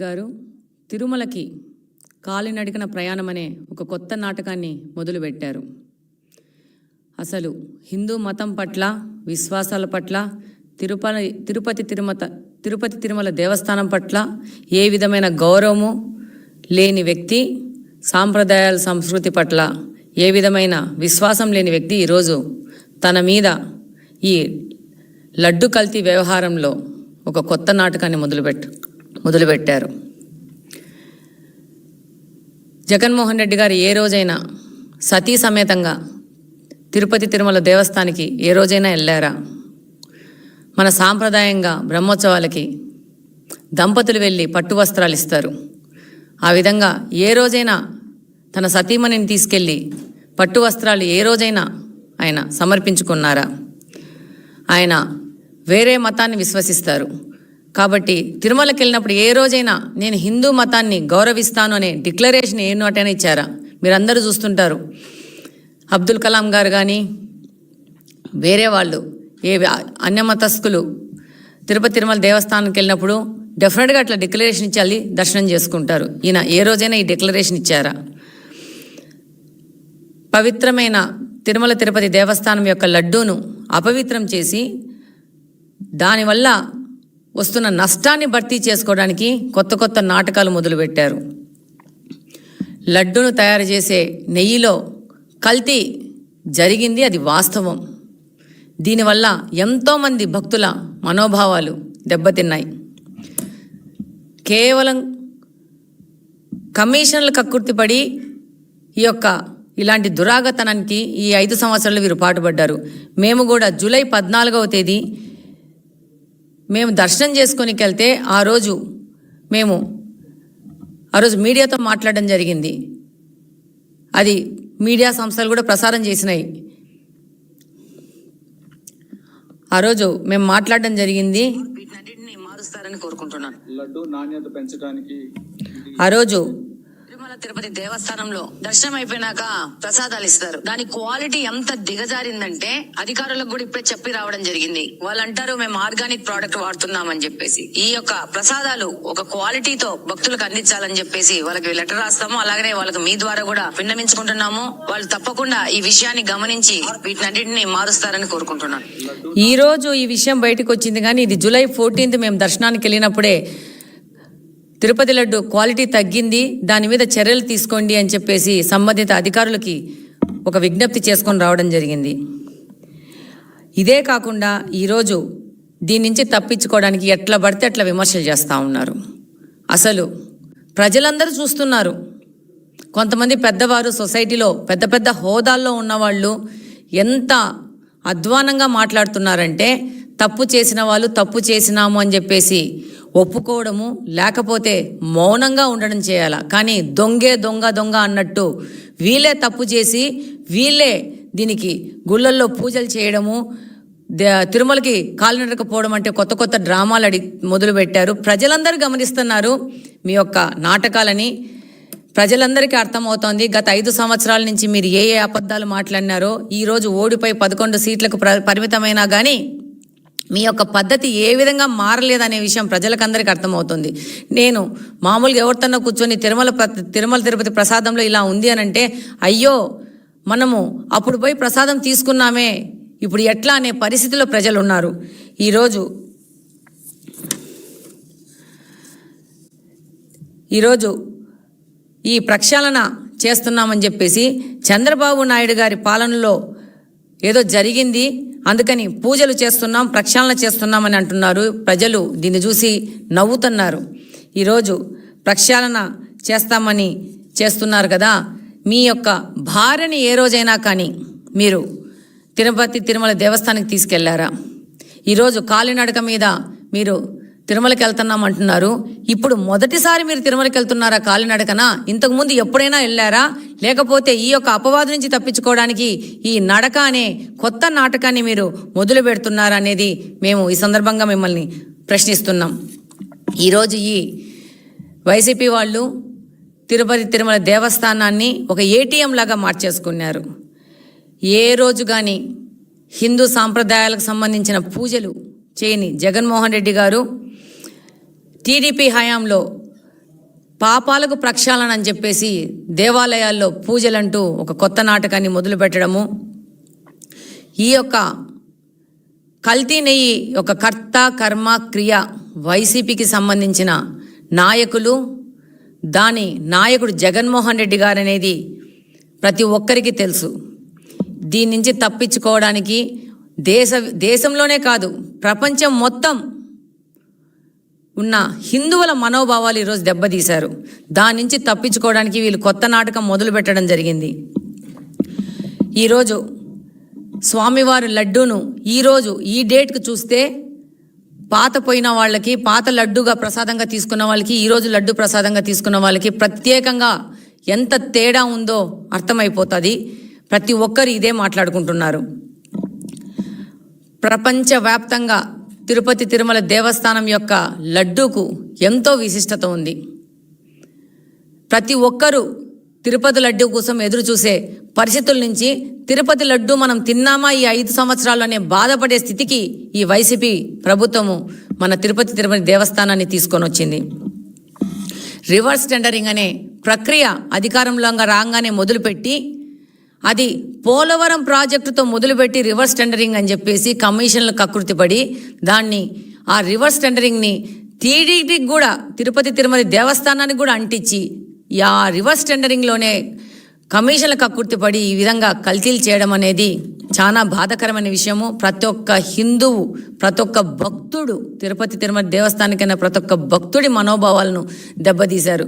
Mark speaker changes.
Speaker 1: గారు తిరుమలకి కాలినడకన ప్రయాణం అనే ఒక కొత్త నాటకాన్ని మొదలుపెట్టారు. అసలు హిందూ మతం పట్ల, విశ్వాసాల పట్ల, తిరుపతి తిరుమల దేవస్థానం పట్ల ఏ విధమైన గౌరవము లేని వ్యక్తి, సాంప్రదాయాల సంస్కృతి పట్ల ఏ విధమైన విశ్వాసం లేని వ్యక్తి ఈరోజు తన మీద ఈ లడ్డు కల్తీ వ్యవహారంలో ఒక కొత్త నాటకాన్ని మొదలుపెట్టారు. జగన్మోహన్ రెడ్డి గారు ఏ రోజైనా సతీ సమేతంగా తిరుపతి తిరుమల దేవస్థానానికి ఏ రోజైనా వెళ్ళారా? మన సాంప్రదాయంగా బ్రహ్మోత్సవాలకి దంపతులు వెళ్ళి పట్టు వస్త్రాలు ఇస్తారు. ఆ విధంగా ఏ రోజైనా తన సతీమణిని తీసుకెళ్ళి పట్టు వస్త్రాలు ఏ రోజైనా ఆయన సమర్పించుకున్నారా? ఆయన వేరే మతాన్ని విశ్వసిస్తారు కాబట్టి తిరుమలకి వెళ్ళినప్పుడు ఏ రోజైనా నేను హిందూ మతాన్ని గౌరవిస్తాను అనే డిక్లరేషన్ ఏ నోటైనా ఇచ్చారా? మీరందరూ చూస్తుంటారు. అబ్దుల్ కలాం గారు కానీ వేరే వాళ్ళు ఏ అన్యమతస్థులు తిరుపతి తిరుమల దేవస్థానానికి వెళ్ళినప్పుడు డెఫినెట్గా అట్లా డిక్లరేషన్ ఇచ్చి దర్శనం చేసుకుంటారు. ఈయన ఏ రోజైనా ఈ డిక్లరేషన్ ఇచ్చారా? పవిత్రమైన తిరుమల తిరుపతి దేవస్థానం యొక్క లడ్డూను అపవిత్రం చేసి దానివల్ల వస్తున్న నష్టాన్ని భర్తీ చేసుకోవడానికి కొత్త కొత్త నాటకాలు మొదలుపెట్టారు. లడ్డూను తయారు చేసే నెయ్యిలో కల్తీ జరిగింది, అది వాస్తవం. దీనివల్ల ఎంతోమంది భక్తుల మనోభావాలు దెబ్బతిన్నాయి. కేవలం కమిషన్లు కక్కుర్తిపడి ఇలాంటి దురాగతనానికి ఈ 5 సంవత్సరాలు వీరు పాటుపడ్డారు. మేము కూడా జూలై 14వ తేదీ మేము దర్శనం చేసుకొనికి వెళ్తే ఆ రోజు మీడియాతో మాట్లాడడం జరిగింది. అది మీడియా సంస్థలు కూడా ప్రసారం చేసినాయి. ఆ రోజు మేము మాట్లాడడం జరిగింది. వీటినన్నింటినీ మారుస్తారని కోరుకుంటున్నాను.
Speaker 2: లడ్డు నాణ్యత పెంచడానికి
Speaker 1: ఆ రోజు
Speaker 3: తిరుమల తిరుపతి దేవస్థానంలో దర్శనం అయిపోయినాక ప్రసాదాలు ఇస్తారు. దాని క్వాలిటీ ఎంత దిగజారిందంటే అధికారులకు కూడా ఇప్పుడే చెప్పి రావడం జరిగింది. వాళ్ళు అంటారు మేము ఆర్గానిక్ ప్రోడక్ట్ వాడుతున్నామని చెప్పేసి. ఈ యొక్క ప్రసాదాలు ఒక క్వాలిటీతో భక్తులకు అందించాలని చెప్పేసి వాళ్ళకి లెటర్ రాస్తాము. అలాగనే వాళ్ళకి మీ ద్వారా కూడా విన్నవించుకుంటున్నాము. వాళ్ళు తప్పకుండా ఈ విషయాన్ని గమనించి వీటినన్నింటినీ మారుస్తారని కోరుకుంటున్నాను.
Speaker 1: ఈ రోజు ఈ విషయం బయటకు వచ్చింది, కానీ ఇది జూలై 14th మేము దర్శనానికి వెళ్ళినప్పుడే తిరుపతి లడ్డు క్వాలిటీ తగ్గింది, దాని మీద చర్యలు తీసుకోండి అని చెప్పేసి సంబంధిత అధికారులకి ఒక విజ్ఞప్తి చేసుకొని రావడం జరిగింది. ఇదే కాకుండా ఈరోజు దీని నుంచి తప్పించుకోవడానికి ఎట్లా పడితే అట్లా విమర్శలు చేస్తూ ఉన్నారు. అసలు ప్రజలందరూ చూస్తున్నారు. కొంతమంది పెద్దవారు సొసైటీలో పెద్ద పెద్ద హోదాల్లో ఉన్నవాళ్ళు ఎంత అధ్వానంగా మాట్లాడుతున్నారంటే తప్పు చేసిన వాళ్ళు తప్పు చేసినాము అని చెప్పేసి ఒప్పుకోవడము, లేకపోతే మౌనంగా ఉండడం చేయాల. కానీ దొంగ అన్నట్టు వీళ్ళే తప్పు చేసి వీళ్ళే దీనికి గుళ్ళల్లో పూజలు చేయడము, తిరుమలకి కాలినడకపోవడం అంటే కొత్త కొత్త డ్రామాలు మొదలుపెట్టారు. ప్రజలందరూ గమనిస్తున్నారు మీ యొక్క నాటకాలని. ప్రజలందరికీ అర్థమవుతోంది గత 5 సంవత్సరాల నుంచి మీరు ఏ అబద్ధాలు మాట్లాడినారో. ఈరోజు ఓడిపోయి 11 సీట్లకు పరిమితమైనా కానీ మీ యొక్క పద్ధతి ఏ విధంగా మారలేదనే విషయం ప్రజలకందరికీ అర్థమవుతుంది. నేను మామూలుగా ఎవరితోనో కూర్చొని తిరుమల తిరుపతి ప్రసాదంలో ఇలా ఉంది అని అంటే, అయ్యో మనము అప్పుడు పోయి ప్రసాదం తీసుకున్నామే, ఇప్పుడు ఎట్లా అనే పరిస్థితిలో ప్రజలు ఉన్నారు. ఈరోజు ఈ ప్రక్షాళన చేస్తున్నామని చెప్పేసి చంద్రబాబు నాయుడు గారి పాలనలో ఏదో జరిగింది, అందుకని పూజలు చేస్తున్నాం, ప్రక్షాళన చేస్తున్నామని అంటున్నారు. ప్రజలు దీన్ని చూసి నవ్వుతున్నారు. ఈరోజు ప్రక్షాళన చేస్తామని చేస్తున్నారు కదా, మీ యొక్క భార్యని ఏ రోజైనా కానీ మీరు తిరుపతి తిరుమల దేవస్థానానికి తీసుకెళ్లారా? ఈరోజు కాలినడక మీద మీరు తిరుమలకి వెళ్తున్నాం అంటున్నారు. ఇప్పుడు మొదటిసారి మీరు తిరుమలకి వెళ్తున్నారా కాలినడకన? ఇంతకుముందు ఎప్పుడైనా వెళ్ళారా? లేకపోతే ఈ యొక్క అపవాదు నుంచి తప్పించుకోవడానికి ఈ నడక అనే కొత్త నాటకాన్ని మీరు మొదలు పెడుతున్నారా అనేది మేము ఈ సందర్భంగా మిమ్మల్ని ప్రశ్నిస్తున్నాం. ఈరోజు ఈ వైసీపీ వాళ్ళు తిరుపతి తిరుమల దేవస్థానాన్ని ఒక ఏటీఎం లాగా మార్చేసుకున్నారు. ఏ రోజు కానీ హిందూ సాంప్రదాయాలకు సంబంధించిన పూజలు చేయని జగన్మోహన్ రెడ్డి గారు టీడీపీ హయాంలో పాపాలకు ప్రక్షాళన అని చెప్పేసి దేవాలయాల్లో పూజలంటూ ఒక కొత్త నాటకాన్ని మొదలు పెట్టడము, ఈ యొక్క కల్తీ నెయ్యి యొక్క కర్త కర్మ క్రియ వైసీపీకి సంబంధించిన నాయకులు, దాని నాయకుడు జగన్మోహన్ రెడ్డి గారు అనేది ప్రతి ఒక్కరికి తెలుసు. దీని నుంచి తప్పించుకోవడానికి దేశంలోనే కాదు ప్రపంచం మొత్తం ఉన్న హిందువుల మనోభావాలు ఈరోజు దెబ్బతీశారు. దాని నుంచి తప్పించుకోవడానికి వీళ్ళు కొత్త నాటకం మొదలు పెట్టడం జరిగింది. ఈరోజు స్వామివారి లడ్డూను ఈరోజు ఈ డేట్కు చూస్తే పాత పోయిన వాళ్ళకి, పాత లడ్డూగా ప్రసాదంగా తీసుకున్న వాళ్ళకి, ఈరోజు లడ్డు ప్రసాదంగా తీసుకున్న వాళ్ళకి ప్రత్యేకంగా ఎంత తేడా ఉందో అర్థమైపోతుంది. ప్రతి ఒక్కరు ఇదే మాట్లాడుకుంటున్నారు. ప్రపంచవ్యాప్తంగా తిరుపతి తిరుమల దేవస్థానం యొక్క లడ్డూకు ఎంతో విశిష్టత ఉంది. ప్రతి ఒక్కరూ తిరుపతి లడ్డూ కోసం ఎదురు చూసే పరిస్థితుల నుంచి తిరుపతి లడ్డూ మనం తిన్నామా ఈ 5 సంవత్సరాల్లోనే బాధపడే స్థితికి ఈ వైసీపీ ప్రభుత్వము మన తిరుపతి తిరుమల దేవస్థానాన్ని తీసుకొని వచ్చింది. రివర్స్ టెండరింగ్ అనే ప్రక్రియ అధికారంలో రాగానే మొదలుపెట్టి, అది పోలవరం ప్రాజెక్టుతో మొదలుపెట్టి రివర్స్ టెండరింగ్ అని చెప్పేసి కమిషన్లు కకృతిపడి దాన్ని ఆ రివర్స్ టెండరింగ్ని టీడీటీకి కూడా, తిరుపతి తిరుమల దేవస్థానానికి కూడా అంటించి ఆ రివర్స్ టెండరింగ్లోనే కమిషన్లు కకృతిపడి ఈ విధంగా కల్తీలు చేయడం అనేది చాలా బాధాకరమైన విషయము. ప్రతి ఒక్క హిందువు, ప్రతి ఒక్క భక్తుడు, తిరుపతి తిరుమల దేవస్థానికైనా ప్రతి ఒక్క భక్తుడి మనోభావాలను దెబ్బతీశారు.